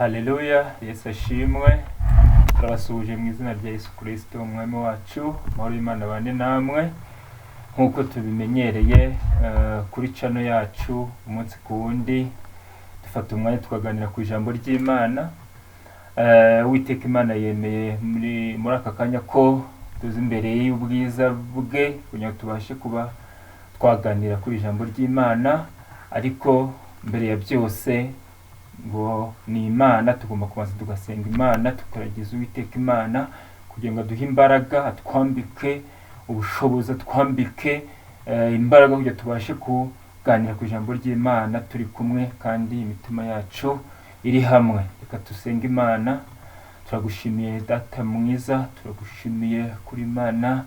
Haleluya, Yesu ashimwe. Turabasuhuje mu izina rya Yesu Kristo umwami wacu. Amahoro y'Imana bane namwe. Nkuko tubimenyereye kuri channel yacu umunsi ku wundi dufata umwanya tukaganira ku ijambo ry'Imana. Uwiteka Imana yemeye muri aka kanya ko tuzi imbere y'ubwiza bwe kugira tubashe kuba twaganira kuri ijambo ry'Imana, ariko mbere ya byose ngo ni Imana tugomba kubanza tugasenga Imana, tukaragiza Uwiteka Imana kugira ngo aduhe imbaraga, atwambike ubushobozi, atwambike imbaraga kugira tubashe kuganira ku ijambo ry'Imana turi kumwe kandi imitima yacu iri hamwe. Reka tusenga Imana. Turagushimiye Data mwiza, turagushimiye kuri Imana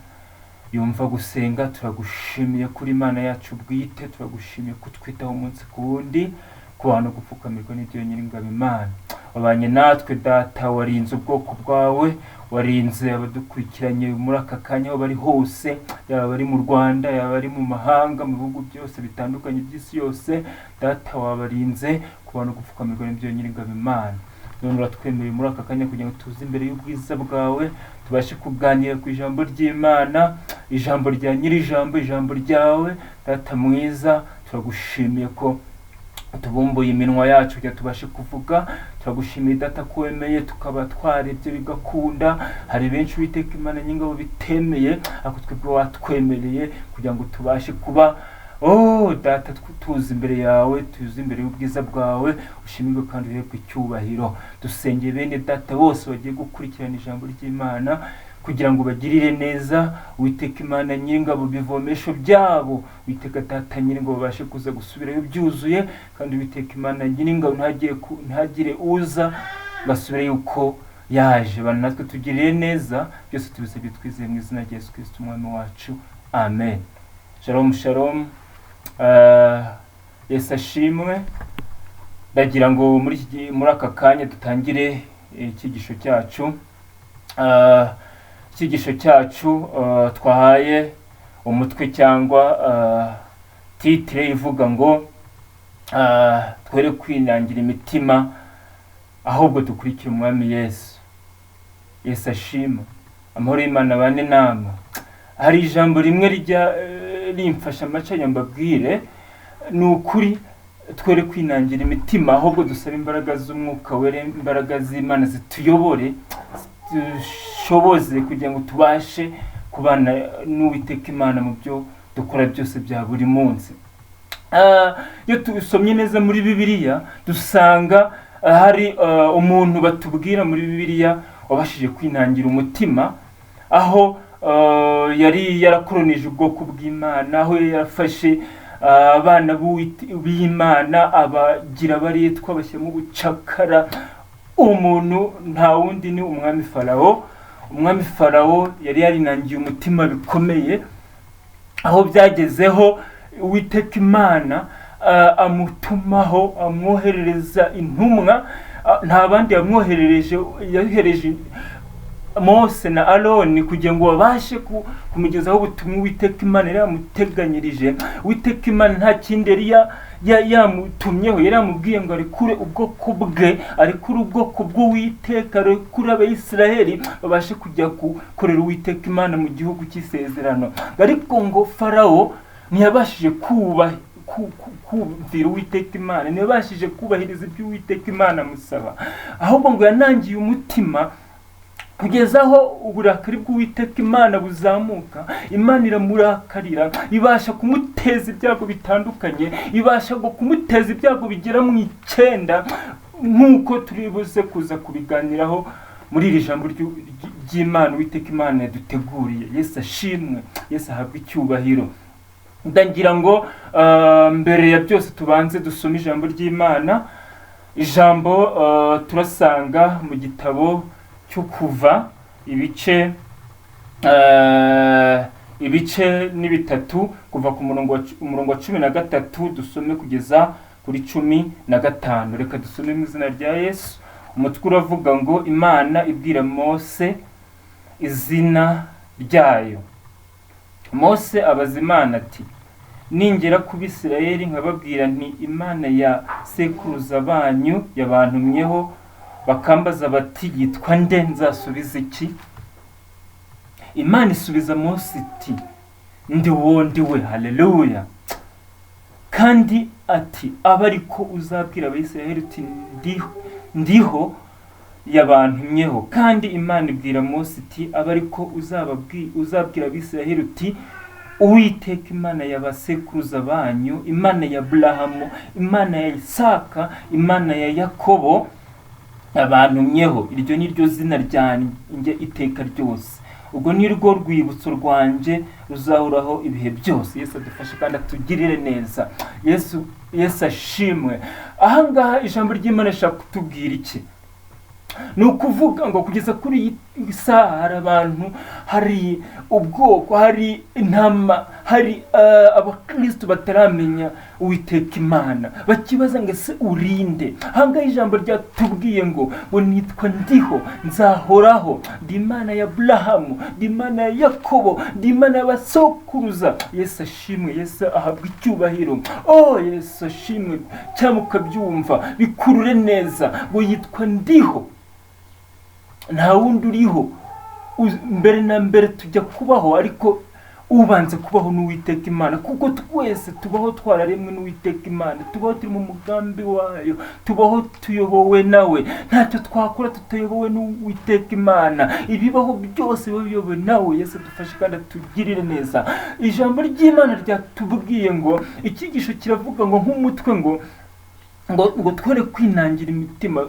yumva gusenga, turagushimiye kuri Imana yacu bwite, turagushimiye kutwitaho umunsi ku wundi, kubana gupfukamirwa n'ibyo Nyiringabo Imana. Wabanye natwe Data, warinze ubwoko bwawe, warinze abadukurikiranye muri aka kanya aho bari hose, yaba bari mu Rwanda, yaba bari mu mahanga, mu bihugu byose bitandukanye by'isi yose. Data wabarinze kubana gupfukamirwa n'ibyo Nyiringabo Imana. None uratwemereye muri aka kanya kugira ngo tuze imbere y'ubwiza bwawe, tubashe kuganira ku ijambo ry'Imana, ijambo rya Nyirijambo, ijambo ryawe. Data mwiza, turagushimiye ko tubumbuye iminwa yacu kugira tubashe kuvuga. Turagushimiye Data ko wemeye tukaba twarebye bigakunda. Hari benshi Uwiteka Imana Nyingabo bitemeye, ariko twebwe watwemereye kugira ngo tubashe kuba Data tuzi imbere yawe, tuzi imbere y'ubwiza bwawe. Ushimirwe kandi urebwe icyubahiro. Dusengeye bene Data bose bagiye gukurikirana ijambo ry'Imana kugira ngo bagirire neza. Uwiteka Imana Nyingabo bivomesho byabo, Uwiteka Data Nyingabo babashe kuza gusubirayo byuzuye, kandi Uwiteka Imana Nyingabo ntagire uza basubire yuko yaje. Bana natwe tugirire neza, byose tubisabye twizeye mu izina rya Yesu Kristo umwami wacu, amen. Shalom shalom. Yesu ashimwe. Ndagira ngo muri aka kanya dutangire icyigisho cyacu. Icyigisho cyacu twahaye umutwe cyangwa titre ivuga ngo twere kwinangira imitima, ahubwo dukurikira umwami Yesu. Yesu ashimwe. Amahoro y'Imana bane namwe. Hari ijambo rimwe rijya rimfasha amacanya mbabwire, ni ukuri twere kwinangira imitima, ahubwo dusaba imbaraga z'umwuka wera, imbaraga z'Imana zituyobore, dushoboze kugira ngo tubashe kubana n'Uwiteka Imana mu byo dukora byose bya buri munsi. Iyo tubisomye neza muri Bibiliya dusanga hari umuntu batubwira muri Bibiliya wabashije kwinangira umutima, aho yari yarakoronije ubwoko bw'Imana, aho yarafashe abana b'Imana abagira baretwa bashyira mu bucakara. Umuntu nta wundi ni umwami Farawo. Umwami Farawo yari yarinangiye umutima bikomeye, aho byagezeho Uwiteka Imana amutumaho, amwoherereza intumwa. Nta bandi yamwoherereje, yohereje Mose na Aroni kugira ngo babashe kumugezaho ubutumwa Uwiteka Imana yari yamuteganyirije. Uwiteka Imana nta kindi yari yamutumyeho, yari yamubwiye ngo arekure ubwoko bwe, arekure ubwoko bw'Uwiteka, arekure Abayisiraheli babashe kujya gukorera Uwiteka Imana mu gihugu cy'isezerano. Ariko ngo Farawo ntiyabashije kumvira Uwiteka Imana, ntiyabashije kubahiriza ibyo Uwiteka Imana amusaba, ahubwo ngo yanangiye umutima kugeza aho uburakari bw'Uwiteka Imana buzamuka. Imana iramurakarira, ibasha kumuteza ibyago bitandukanye, ibasha kumuteza ibyago bigera mu 9, nk'uko turibuze kuza kubiganiraho muri iri jambo ry'Imana Uwiteka Imana yaduteguriye. Yesu ashimwe, Yesu ahabwe icyubahiro. Ndagira ngo mbere ya byose tubanze dusome ijambo ry'Imana. Ijambo turasanga mu gitabo cyo Kuva ibice ni bitatu, kuva ku umurongo wa 13 dusome kugeza kuri 15. Reka dusome mu izina rya Yesu. Umutwe uravuga ngo Imana ibwira Mose izina ryayo. Mose abaza Imana ati, ningera ku Bisirayeli nkababwira nti Imana ya sekuruza banyu yabantumyeho bakambaza bati yitwa nde, nzasubiza iki? Imana isubiza Mose iti ndi we. Haleluya. Kandi ati aba ariko uzabwira Abisirayeli uti ndiho yabantumyeho. Kandi Imana ibwira Mose iti aba ariko uzabwira Abisirayeli uti Uwiteka Imana y'abasekuruza banyu, Imana ya Aburahamu, Imana ya Isaka, Imana ya Yakobo yabantumyeho. Iryo ni ryo zina ryanjye iteka ryose. Ubwo ni rwo rwibutso rwanje ruzahoraho ibihe byose. Yesu adufashe kandi atugirire neza. Yesu ashimwe. Ahangaha ijambo ry'Imana rishaka kutubwira iki? Ni ukuvuga ngo kugeza kuri iyi saha hari abantu, hari ubwoko, hari intama, hari abakristo bataramenya Uwiteka Imana, bakibaza ngo ese urinde? Ahangaha ijambo ryatubwiye ngo nitwa ndiho, nzahoraho, ndi Imana ya Aburahamu, ndi Imana ya Yakobo, ndi Imana y'abasokuruza. Yesu ashimwe. Yesu ahabwa icyubahiro. Yesu ashimwe. Cyangwa ukabyumva bikurure neza ngo yitwa ndiho, nta wundi uriho. Mbere na mbere tujya kubaho, ariko ubanze kubaho n'Uwiteka Imana, kuko twese tubaho twararemwe n'Uwiteka Imana, tubaho turi mu mugambi wayo, tubaho tuyobowe nawe. Ntacyo twakora tutayobowe n'Uwiteka Imana. Ibibaho byose biba biyobowe nawe. Yesu adufashe kandi atugirire neza. Ijambo ry'Imana ryatubwiye ngo icyigisho kiravuga ngo nk'umutwe ngo twere kwinangira imitima,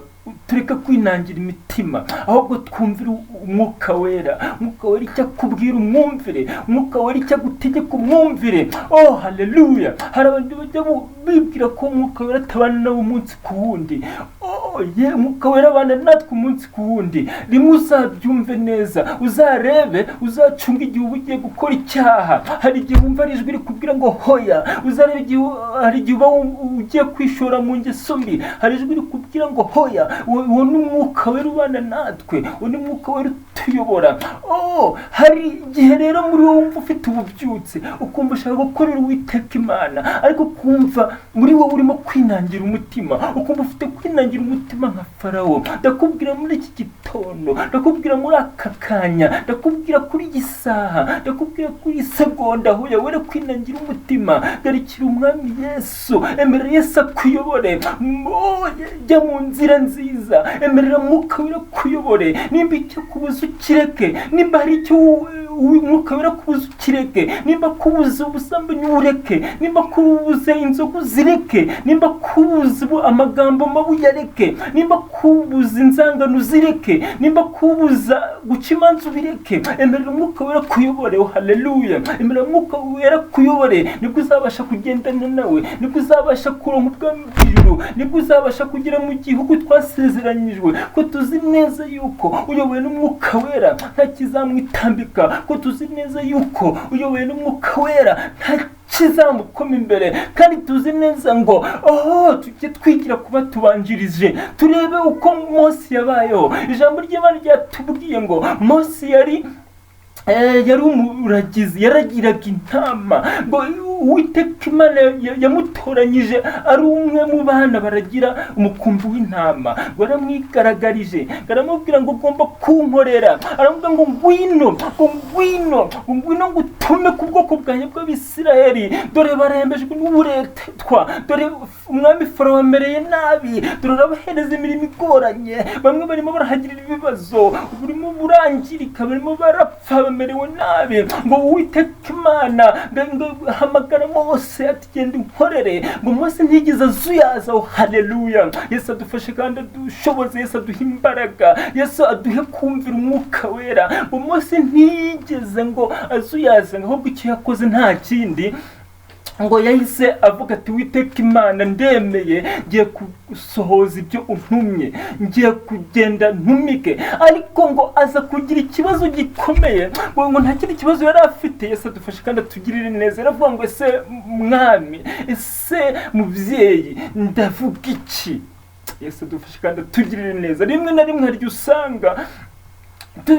tureka kwinangira imitima, ahubwo twumvire Umwuka Wera. Umwuka Wera icyo akubwira umwumvire, Umwuka Wera icyo agutegeka umwumvire. Haleluya. Hari abantu bajya bibwira ko Umwuka Wera atabana nabo umunsi ku wundi. Umwuka Wera abana natwe umunsi ku wundi. Rimwe uzabyumve neza, uzarebe, uzacunga igihe uba ugiye gukora icyaha. Hari igihe wumva ari ijwi rikubwira ngo hoya, uzarebe hari igihe uba ugiye kwishora mu ngeso mbi, hari ijwi rikubwira ngo hoya. Uwo ni Umwuka Wera ubana natwe, uwo ni Umwuka Wera utuyobora. Hari igihe rero muri wowe wumva ufite ububyutse, ukumva ushaka gukorera Uwiteka Imana, ariko kumva muri wowe urimo kwinangira umutima, ukumva ufite kwinangira umutima nka Farawo. Ndakubwira muri iki gitondo, ndakubwira muri aka kanya, ndakubwira kuri iyi saha, ndakubwira kuri iyi segonda, hoya were kwinangira umutima. Garikira Umwami Yesu, emerera Yesu akuyobore. Jya mu nzira nziza, emerera Umwuka Wera kuyobore. Nimba icyo kubuza ukireke, nimba hari icyo Umwuka Wera kubuza ukireke, nimba kubuza ubusambanyi ureke, nimba kubuza inzoga uzireke, nimba kubuza amagambo mabi uyareke, nimba kubuza inzangano uzireke, nimba kubuza guca imanza ubireke. Emerera Umwuka Wera kuyobore. Haleluya. Emerera Umwuka Wera kuyobore. Nibwo uzabasha kugendana nawe, nibwo uzabasha kuronka ubwami bw'ijuru, nibwo uzabasha kugera mu gihugu twasezeranyijwe. Ko tuzi neza yuko uyobowe n'Umwuka Wera nta kizamwitambika, ko tuzi neza yuko uyobowe n'Umwuka Wera nta kizamukoma imbere. Kandi tuzi neza ngo tujye twigira kuba tubanjirije, turebe uko Mose yabayeho. Ijambo ry'Imana ryatubwiye ngo Mose yari umuragizi, yaragiraga intama. Ngo Uwiteka Imana yamutoranyije ari umwe mu bana baragira umukumbi w'intama. Baramwigaragarije, baramubwira ngo ugomba kunkorera. Aravuga ngo ngwino ngo utume ku bwoko bwanjye bw'Abisirayeli. Dore barembejwe n'uburetwa, dore umwami Farawo amereye nabi, dore arabahereza imirimo igoranye. Bamwe barimo barahagirira ibibazo, burimo burangirika, barimo barapfa, bamerewe nabi. Ngo Uwiteka Imana hamagara Mose ati genda unkorere. Ngo Mose ntigeze azuyaza. Haleluya. Yesu adufashe kandi adushoboze. Yesu aduhe imbaraga. Yesu aduhe kumvira Umwuka Wera. Ngo Mose ntigeze ngo azuyaza, ahubwo icyo yakoze nta kindi, ngo yahise avuga ati Uwiteka Imana ndemeye, ngiye gusohoza ibyo untumye, ngiye kugenda ntumike. Ariko ngo aza kugira ikibazo gikomeye, ngo nta kindi kibazo yari afite. Yesu adufashe kandi atugirire neza. Aravuga ngo ese mwami, ese mubyeyi, ndavuga iki? Yesu adufashe kandi atugirire neza. Rimwe na rimwe haryo usanga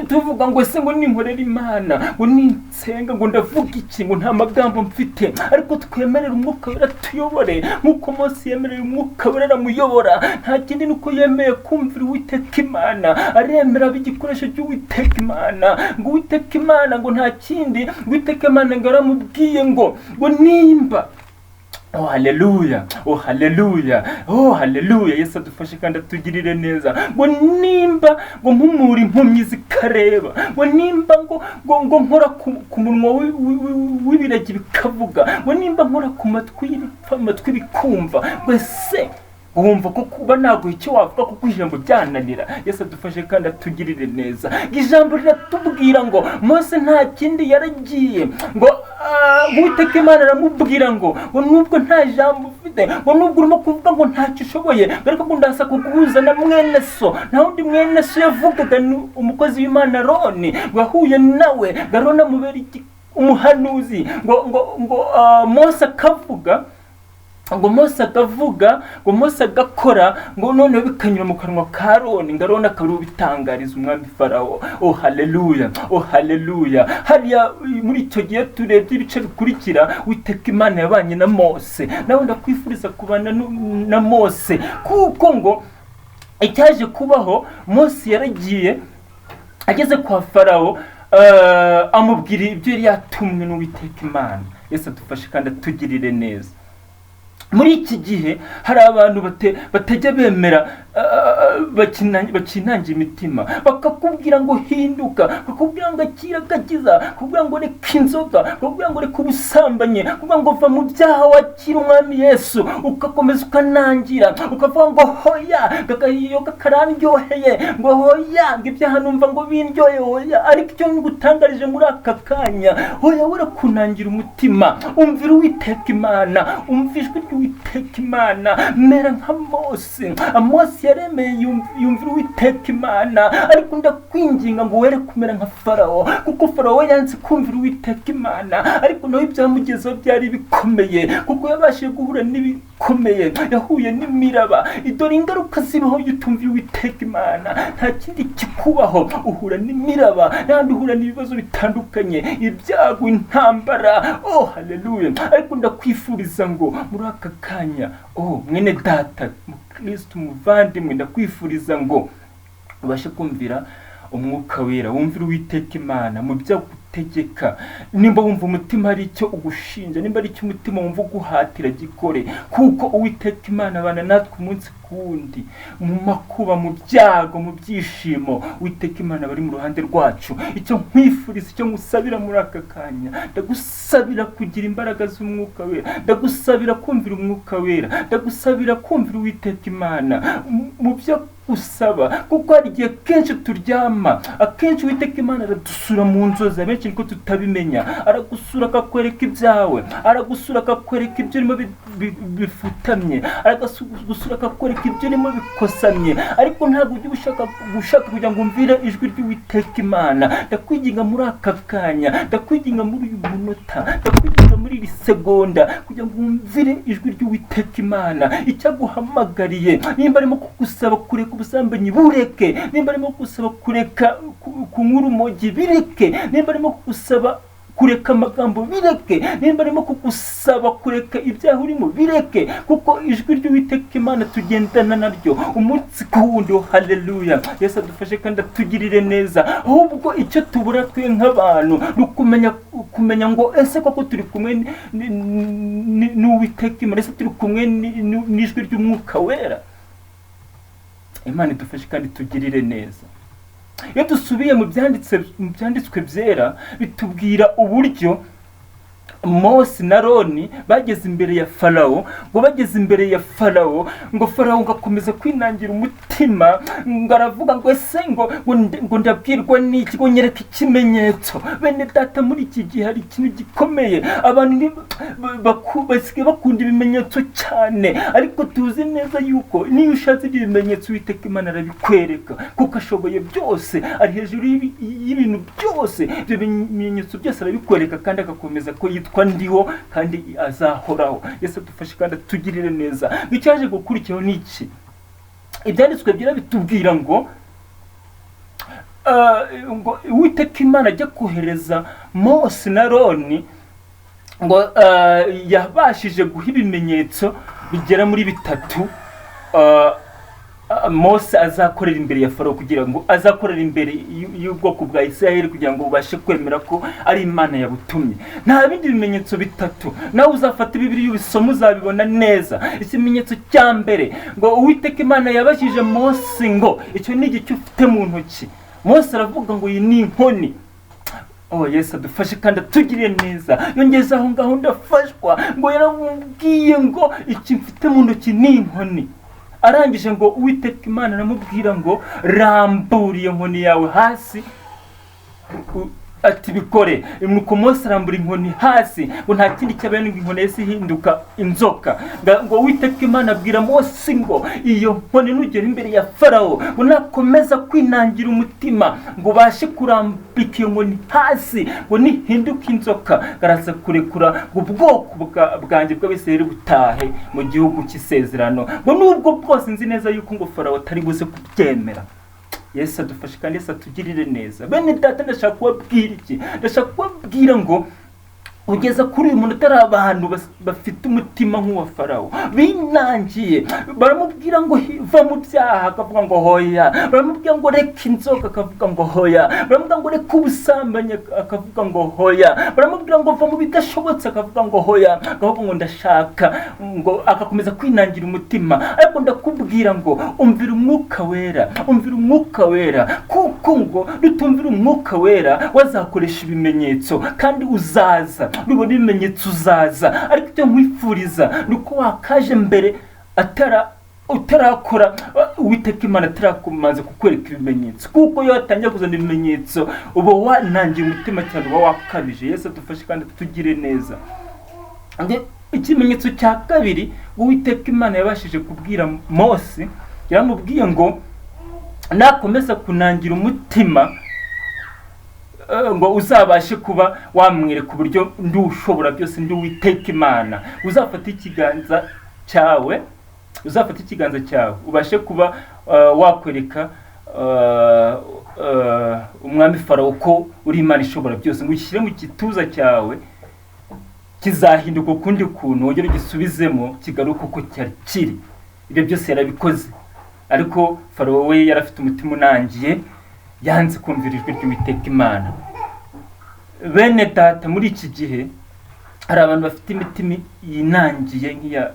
tuvuga ngo ese ngo ninkorera Imana ngo ninsenga ngo ndavuga iki ngo nta magambo mfite, ariko twemerera Umwuka Wera tuyobore nk'uko Mose yemerera Umwuka Wera aramuyobora. Nta kindi nuko yemeye kumvira Uwiteka Imana, aremera igikoresho cy'Uwiteka Imana, ngo Uwiteka Imana ngo nta kindi, Uwiteka Imana ngo aramubwiye ngo nimba oh haleluya, oh haleluya, oh haleluya. Yesu adufashe kandi atugirire neza. Ngo nimba ngo mpumura impumyi zikareba, ngo nimba ngo nkora ku munwa w'ibiragi bikavuga, ngo nimba nkora ku matwi bikumva, ngo ese wumva ko kuba naguha icyo wavuga kuko ijambo byananira. Yesu adufashe kandi atugirire neza. Ijambo riratubwira ngo Mose nta kindi yaragiye, ngo Uwiteka Imana aramubwira ngo nubwo nta jambo ufite, ngo nubwo urimo kuvuga ngo ntacyo ushoboye, ariko ngo ndasa kuguhuza na mwene so. Nta wundi mwene so yavugaga umukozi w'Imana Aroni, wahuye nawe Aroni amubera umuhanuzi, ngo Mose akavuga, ngo Mose akavuga, ngo Mose agakora, ngo noneho bikanyura mu kanwa ka Aroni, ngo Aroni akarubitangariza umwami Farawo. Oh haleluya, oh haleluya. Hariya muri icyo gihe turebye ibice bikurikira, Uwiteka Imana yabanye na Mose. Nawe ndakwifuriza kubana na Mose, kuko ngo icyaje kubaho, Mose yaragiye ageze kwa Farawo, amubwira ibyo yari yatumwe n'Uwiteka Imana. Yesu adufashe kandi atugirire neza. Muri iki gihe hari abantu batajya bemera, bakinangira imitima, bakakubwira ngo hinduka, bakakubwira ngo akira agakiza, bakakubwira ngo reka inzoga, bakakubwira ngo reka ubusambanyi, bakakubwira ngo va mu byaha wakira Umwami Yesu, ugakomeza ukanangira, ukavuga ngo hoya gakayoga karandyoheye, ngo hoya ngo ibyaha numva ngo bindyoye, hoya. Ariko icyo ngutangarije muri aka kanya, hoya wera kunangira umutima, umvira Uwiteka Imana, umvijwe Uwiteka Imana, mera nka Mose. Mose yaremeye yumvira Uwiteka Imana, ariko ndakwinginga ngo were kumera nka Farawo, kuko Farawo yanze kumvira Uwiteka Imana, ariko nawe ibyamugezeho byari bikomeye, kuko yabashije guhura n'ibikomeye, yahuye n'imiraba. Dore ingaruka zibaho iyo utumvira Uwiteka Imana, nta kindi kikubaho, uhura n'imiraba, kandi uhura n'ibibazo bitandukanye, ibyago, intambara. Oh haleluya. Ariko ndakwifuriza ngo muri aka kanya, oh mwene data Kristo muvandimwe, ndakwifuriza ngo ubashe kumvira Umwuka Wera, wumvira Uwiteka Imana mu byo gutegeka. Nimba wumva umutima hari icyo ugushinja, nimba ari icyo umutima wumva uguhatira, gikore, kuko Uwiteka Imana abana natwe umunsi kundi, mu makuba, mu byago, mu byishimo. Uwiteka Imana bari mu ruhande rwacu. Icyo nkwifuriza, icyo ngusabira muri aka kanya, ndagusabira kugira imbaraga z'Umwuka Wera, ndagusabira kumvira Umwuka Wera, ndagusabira kumvira Uwiteka Imana mu byo usaba, kuko hari igihe kenshi turyama, akenshi Uwiteka Imana aradusura mu nzozi, abenshi niko tutabimenya. Aragusura akakwereka ibyawe, aragusura akakwereka ibyo urimo bifutamye, aragusura akakwereka ibyo urimo bikosamye, ariko ntabwo ujya gushaka kugira ngo umvire ijwi ry'Uwiteka Imana. Ndakwinginga muri aka kanya, ndakwinginga muri uyu munota, ndakwinginga muri iri segonda, kugira ngo umvire ijwi ry'Uwiteka Imana. Icyaguhamagariye, nimba arimo kugusaba kureka ubusambanyi, bureke. Nimba arimo kugusaba kureka kunywa urumogi, bireke. Nimba arimo kugusaba kureka amagambo, bireke. Nimba arimo kugusaba kureka ibyaha urimo, bireke, kuko ijwi ry'Uwiteka Imana tugendana naryo umunsi ku wundi. Haleluya. Yesu adufashe kandi atugirire neza. Ahubwo icyo tubura twe nk'abantu kumenya ngo ese koko turi kumwe n'Uwiteka Imana, ese turi kumwe n'ijwi ry'Umwuka Wera. Imana idufashe kandi tugirire neza. Iyo dusubiye mu byanditswe byera, bitubwira uburyo Mose na Aroni bageze imbere ya Farawo, ngo bageze imbere ya Farawo, ngo Farawo ngakomeza kwinangira umutima, ngo aravuga ngo ese ngo ndabwirwa n'iki, ngo nyereka ikimenyetso. Bene data, muri iki gihe hari ikintu gikomeye, abantu basigaye bakunda ibimenyetso cyane, ariko tuzi neza yuko niyo ushatse ibimenyetso Uwiteka Imana arabikwereka, kuko ashoboye byose, ari hejuru y'ibintu byose. Ibyo bimenyetso byose arabikwereka, kandi agakomeza ko yitwa ndiho kandi azahoraho. Yesu adufashe kandi atugirire neza. Icyaje gukurikiraho n'iki? Ibyanditswe byera bitubwira ngo ngo Uwiteka Imana ajya kohereza Mose na Aroni ngo yabashije guha ibimenyetso bigera muri bitatu Mose azakorera imbere ya Farawo, kugira ngo azakorera imbere y'ubwoko bwa Isiraheli kugira ngo ubashe kwemera ko ari Imana yabutumye. Nta bindi bimenyetso bitatu, nawe uzafata Bibiliya ubisoma uzabibona neza. Ikimenyetso cya mbere ngo Uwiteka Imana yabajije Mose ngo icyo ni iki ufite mu ntoki. Mose aravuga ngo iyi ni inkoni. Yesu adufashe kandi atugirire neza. Yongeza aho ngaho ndafashwa ngo yaramubwiye ngo iki mfite mu ntoki ni inkoni. Arangije ngo Uwiteka Imana aramubwira ngo rambura iyo nkoni yawe hasi, ati bikore. Nuko Mose arambura inkoni hasi, ngo nta kindi cyabaye ngo inkoni yese ihinduka inzoka. Ngo Uwiteka Imana abwira Mose ngo iyo nkoni nugera imbere ya Farawo, ngo nakomeza kwinangira umutima ngo bashe kurambika iyo nkoni hasi, ngo nihinduka inzoka garaza kurekura ngo ubwoko bwanjye bw'Abisirayeli butahe mu gihugu cy'isezerano. Ngo nubwo bwose nzi neza yuko ngo Farawo atari buze kubyemera. Yesu adufashe kandi Yesu atugirire neza. Bene data, ndashaka kubabwira iki? Ndashaka kubabwira ngo ugeza kuri uyu muntu atari abantu bafite umutima nk'uwa Farawo binangiye. Baramubwira ngo va mu byaha, akavuga ngo hoya. Baramubwira ngo reka inzoka, akavuga ngo hoya. Baramubwira ngo reka ubusambanyi, akavuga ngo hoya. Baramubwira ngo va mu bidashobotse, akavuga ngo hoya. Akavuga ngo ndashaka, ngo agakomeza kwinangira umutima. Ariko ndakubwira ngo umvira Umwuka Wera, umvira Umwuka Wera, kuko ngo nutumvira Umwuka Wera wazakoresha ibimenyetso kandi uzaza. Nubona ibimenyetso uzaza. Ariko icyo nkwifuriza nuko wakaje mbere utarakora Uwiteka Imana atarakumaze kukwereka ibimenyetso, kuko iyo watangiye kuzana ibimenyetso uba wanangiye umutima cyane, uba wakabije. Yesu adufashe kandi atugire neza. Ikimenyetso cya kabiri Uwiteka Imana yabashije kubwira Mose, yaramubwiye ngo nakomeza kunangira umutima ngo uzabashe kuba wamwereka uburyo ndi ushobora byose, ndi Uwiteka Imana. Uzafata ikiganza cyawe ubashe kuba wakwereka umwami Farawo ko uri Imana ishobora byose, ngo ushyire mu gituza cyawe kizahinduka ukundi kuntu, wongere gisubizemo kigaruka uko cyari kiri. Ibyo byose yarabikoze, ariko Farawo we yarafite umutima unangiye, yanze kumvira ijwi ry'Uwiteka Imana. Bene data, muri iki gihe hari abantu bafite imitima yinangiye nk'iya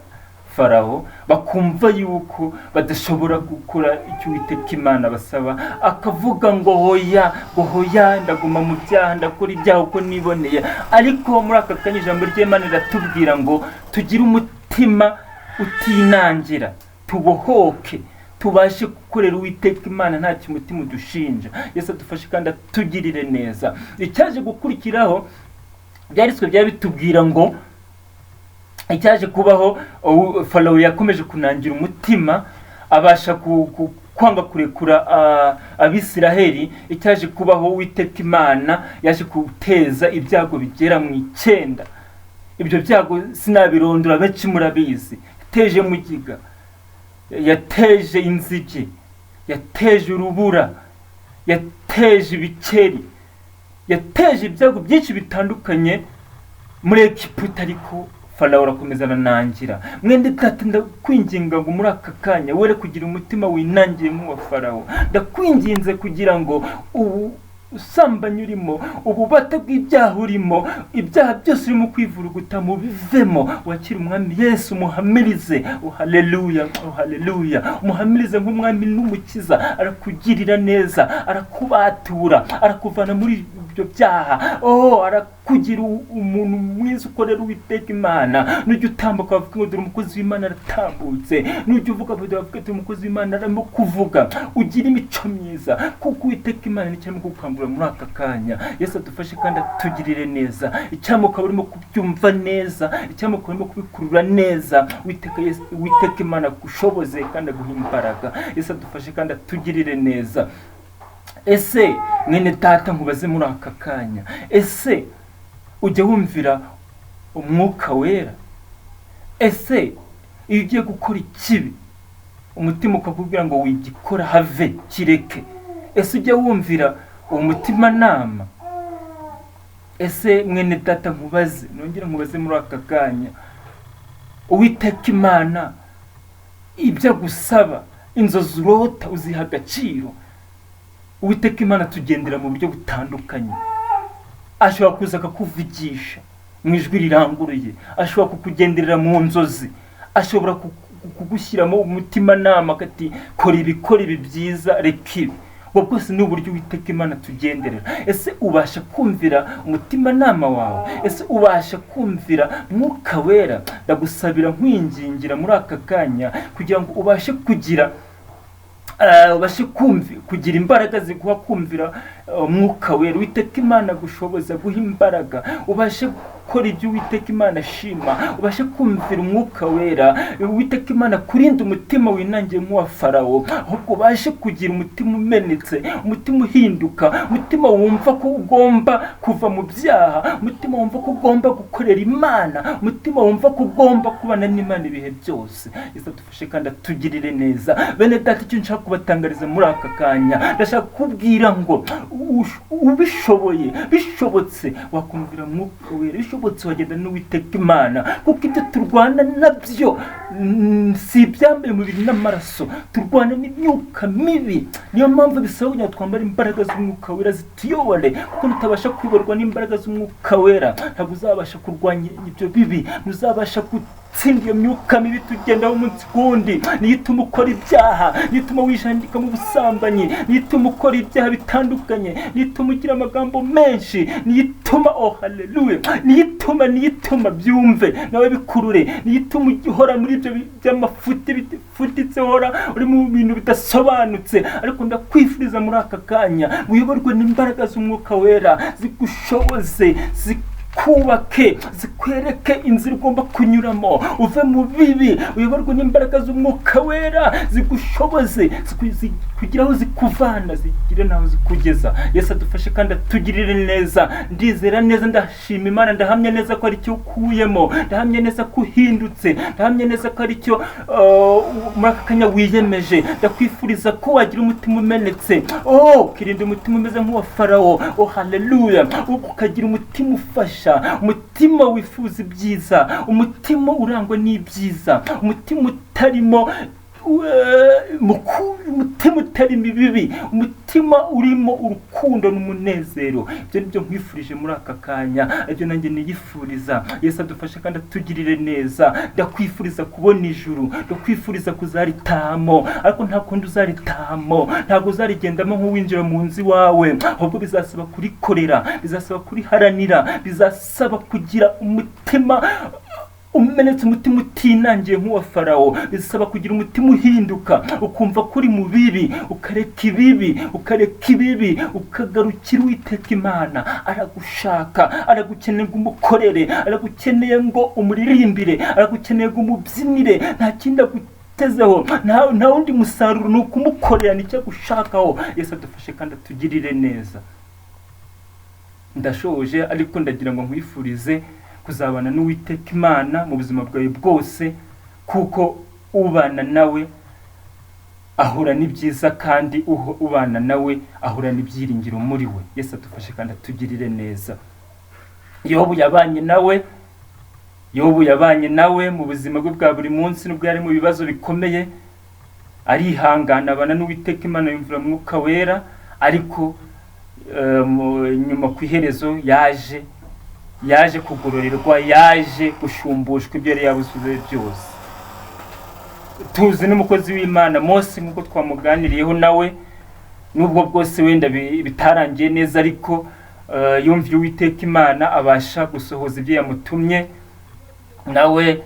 Farawo, bakumva yuko badashobora gukora icyo Uwiteka Imana basaba, akavuga ngo hoya, ndaguma mu byaha, ndakora ibyaha uko niboneye. Ariko muri aka kanya ijambo ry'Imana riratubwira ngo tugire umutima utinangira, tubohoke, tubashe gukorera Uwiteka Imana nta kimutima udushinja. Yesu adufashe kandi atugirire neza. Icyaje gukurikiraho byaritswe byari bitubwira ngo icyaje kubaho, Farawo yakomeje kunangira umutima, abasha kwanga kurekura Abisiraheli. Icyaje kubaho, Uwiteka Imana yaje guteza ibyago bigera mu 9. Ibyo byago sinabirondora, benshi murabizi. Yateje mugiga, yateje inzige, yateje urubura, yateje ibikeri, yateje ibyago byinshi bitandukanye muri Egiputa. Ariko Farawo arakomeza aranangira. Mwende data, ndakwinginga ngo muri aka kanya were kugira umutima winangiye nk'uwa Farawo. Ndakwinginze kugira ngo ubusambanyi urimo, ububata bw'ibyaha urimo, ibyaha byose urimo kwivuruguta mu bivemo. Wakira umwami Yesu, muhamirize. Haleluya, haleluya. Muhamirize nk'umwami n'umukiza. Arakugirira neza, arakubatura, arakuvana muri ibyo byaha. Arakugira umuntu mwiza ukorera Uwiteka Imana. Nujya utambuka bavuga ngo dore umukozi w'Imana aratambutse, nujya uvuga bavuga ati umukozi w'Imana arimo kuvuga. Ugira imico myiza, kuko Uwiteka Imana ni cyane kukambura muri aka kanya. Yesu adufashe kandi atugirire neza. Icyamuka urimo kubyumva neza, icyamuka urimo kubikurura neza. Uwiteka Imana gushoboze kandi aguha imbaraga. Yesu adufashe kandi atugirire neza. Ese mwene data, nkubaze muri aka kanya, ese ujya wumvira Umwuka Wera? Ese iyo ugiye gukora ikibi umutima ukakubwira ngo wigikora have kireke? Ese ujya wumvira umutimanama. Ese mwene data nkubaze, nongera nkubaze muri aka kanya, Uwiteka Imana ibyo agusaba, inzozi urota uziha agaciro? Uwiteka Imana tugendera mu buryo butandukanye. Ashobora kuza akakuvugisha mu ijwi riranguruye, ashobora kukugenderera mu nzozi, ashobora kugushyiramo umutimanama akati kora ibi byiza, reka ibi. Ubwo bwose ni uburyo Uwiteka Imana tugenderera. Ese ubasha kumvira umutimanama wawe? Ese ubasha kumvira Mwuka Wera? Ndagusabira nkwingingira muri aka kanya kugira ngo ubashe kugira kugira imbaraga ziguha kumvira Mwuka Wera. Uwiteka Imana gushoboza guha imbaraga, ubashe gukora ibyo Uwiteka Imana ashima, ubashe kumvira Umwuka Wera. Uwiteka Imana kurinda umutima winangiye nk'uwa Farawo, ahubwo ubashe kugira umutima umenetse, umutima uhinduka, umutima wumva ko ugomba kuva mu byaha, umutima wumva ko ugomba gukorera Imana, umutima wumva ko ugomba kubana n'Imana ibihe byose. Yesu adufashe kandi atugirire neza. Bene data, icyo nshaka kubatangariza muri aka kanya, ndashaka kubwira ngo ubishoboye, bishobotse wakumvira Mwuka Wera, bishobotse wagenda n'Uwiteka Imana, kuko ibyo turwana nabyo si ibyambaye umubiri n'amaraso, turwana n'imyuka mibi. Niyo mpamvu bisaba kugira ngo twambare imbaraga z'Umwuka Wera zituyobore, kuko nutabasha kuyoborwa n'imbaraga z'Umwuka Wera ntabwo uzabasha kurwanya ibyo bibi, ntuzabasha gutsinda iyo myuka mibi tugendaho umunsi kundi. Niyo ituma ukora ibyaha, niyo ituma wijandika mu busambanyi, niyo ituma ukora ibyaha bitandukanye, niyo ituma ugira amagambo menshi, niyo ituma haleluya, niyo ituma byumve nawe bikurure, niyo ituma uhora muri ibyo by'amafuti bitfutitse, hora uri mu bintu bidasobanutse. Ariko ndakwifuriza muri aka kanya uyoborwe n'imbaraga z'Umwuka Wera zigushoboze, kubake, zikwereke inzira ugomba kunyuramo, uve mu bibi. Uyoborwe n'imbaraga z'Umwuka Wera zigushoboze, kugira aho zikuvana, zigire naho zikugeza. Yesu adufashe kandi atugirire neza. Ndizera neza, ndashima Imana, ndahamya neza ko ari cyo ukuyemo, ndahamya neza ko uhindutse, ndahamya neza ko ari cyo muri aka kanya wiyemeje. Ndakwifuriza ko wagira umutima umenetse, ukirinda umutima umeze nk'uwa Farawo, haleluya, ukagira umutima ufasha, umutima wifuza ibyiza, umutima urangwa n'ibyiza, umutima utarimo umutima utarimo ibibi, umutima urimo urukundo n'umunezero. Ibyo nibyo nkwifurije muri aka kanya, ibyo nanjye niyifuriza. Yesu adufashe kandi atugirire neza. Ndakwifuriza kubona ijuru, ndakwifuriza kuzaritahamo, ariko nta kundi uzaritahamo, ntabwo uzarigendamo nk'uwinjira mu nzu iwawe, ahubwo bizasaba kurikorera, bizasaba kuriharanira, bizasaba kugira umutima umenetse, umutima utinangiye nk'uwa Farawo. Bisaba kugira umutima uhinduka, ukumva kuri mu bibi, ukareka ibibi, ukagarukira Uwiteka Imana. Aragushaka, aragukeneye ngo umukorere, aragukeneye ngo umuririmbire, aragukeneye ngo umubyinire. Nta kindi agutezeho, nta wundi musaruro, ni ukumukorera, nicyo agushakaho. Yesu adufashe kandi atugirire neza. Ndashoje, ariko ndagira ngo nkwifurize kuzabana n'Uwiteka Imana mu buzima bwawe bwose, kuko ubana nawe ahura n'ibyiza, kandi ubana nawe ahura n'ibyiringiro muri we. Yesu adufashe kandi atugirire neza. Yobu yabanye nawe mu buzima bwe bwa buri munsi, nubwo yari mu bibazo bikomeye, arihangana, abana n'Uwiteka Imana, yumvira Mwuka Wera. Ariko nyuma ku iherezo yaje kugororerwa, yaje gushumbushwa ibyo yari yabuze byose. Tuzi n'umukozi w'Imana Mose, nk'uko twamuganiriyeho nawe, nubwo bwose wenda bitarangiye neza, ariko yumviye Uwiteka Imana, abasha gusohoza ibyo yamutumye. Nawe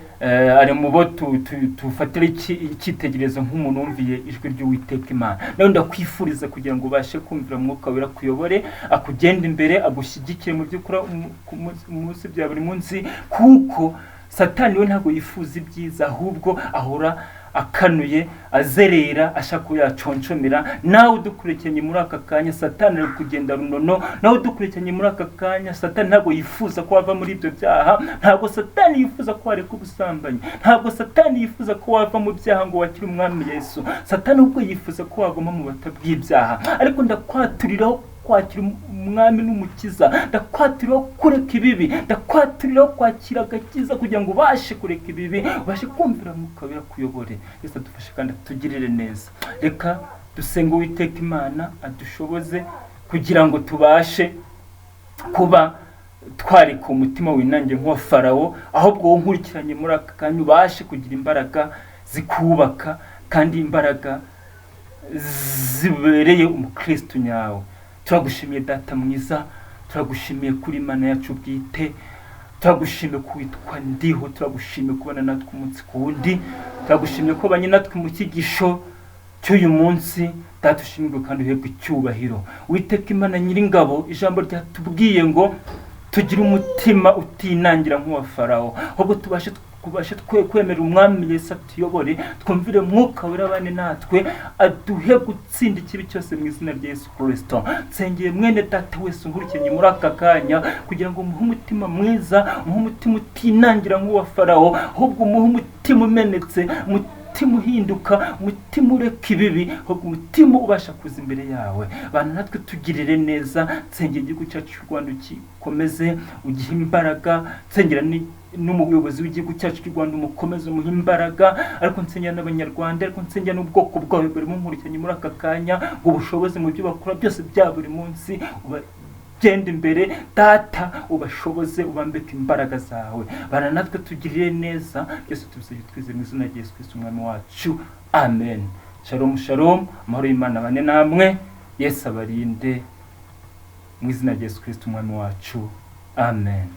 ari mu bo tufatira icyitegererezo nk'umuntu wumviye ijwi ry'Uwiteka Imana. Nawe ndakwifuriza kugira ngo ubashe kumvira Mwuka Wera, kuyobore, akugenda imbere, agushyigikire mu byo ukora munsi bya buri munsi, kuko Satani we ntabwo yifuza ibyiza, ahubwo ahora akanuye, azerera, ashaka ko yaconshomera. Nawe udukurikiranye muri aka kanya, Satani ari kugenda runono. Nawe udukurikiranye muri aka kanya, Satani ntabwo yifuza ko wava muri ibyo byaha, ntabwo Satani yifuza ko wareka ubusambanyi, ntabwo Satani yifuza ko wava mu byaha ngo wakire Umwami Yesu. Satani ubwo yifuza ko waguma mu batabw'ibyaha. Ariko ndakwaturiraho kwakira umwami n'umukiza, ndakwaturira kureka ibibi, ndakwaturira kwakira agakiza kugira ngo ubashe kureka ibibi, ubashe kumvira Mwuka Wera kuyobore. Yesu adufashe kandi atugirire neza. Reka dusenge Uwiteka Imana adushoboze kugira ngo tubashe kuba twarika umutima winange nk'uwa Farawo, ahubwo wowe nkurikiranye muri aka kanya ubashe kugira imbaraga zikubaka kandi imbaraga zibereye umukristo nyawe. Turagushimiye Data mwiza, turagushimiye kuri Imana yacu bwite, turagushimiye ko witwa Ndiho, turagushimiye kubana natwe umunsi ku wundi, turagushimiye ko banye natwe mu cyigisho cy'uyu munsi. Data ushimirwe kandi uhebwe icyubahiro. Uwiteka Imana Nyiringabo, ijambo ryatubwiye ngo tugire umutima utinangira nk'uwa Farawo, ahubwo tubashe kwemera umwami Yesu atuyobore, twumvire Mwuka Wera abane natwe, aduhe gutsinda ikibi cyose mu izina rya Yesu Kristo. Nsengeye mwene Data wese unkurikiranye muri aka kanya kugira ngo umuhe umutima mwiza, umuhe umutima utinangira nk'uwa Farawo, ahubwo umuhe umutima umenetse, umutima uhinduka, umutima ureka ibibi, ahubwo umutima ubasha kuza imbere yawe. Bana natwe tugirire neza. Nsengera igihugu cyacu cy'u Rwanda ugikomeze, ugihe imbaraga. Nsengera n'umuyobozi w'igihugu cyacu cy'u Rwanda umukomeze, umuhe imbaraga. Ariko nsengera n'Abanyarwanda, ariko nsengera n'ubwoko bwawe buri munkurikiranye muri aka kanya, ngo ubushobozi mu byo bakora byose bya buri munsi genda imbere Data, ubashoboze, ubambike imbaraga zawe. Bana natwe tugirire neza. Yesu tubisabye twizeye mu izina rya Yesu Kristo umwami wacu, amen. Shalom shalom, amahoro y'Imana abane namwe. Yesu abarinde mu izina rya Yesu Kristo umwami wacu, amen.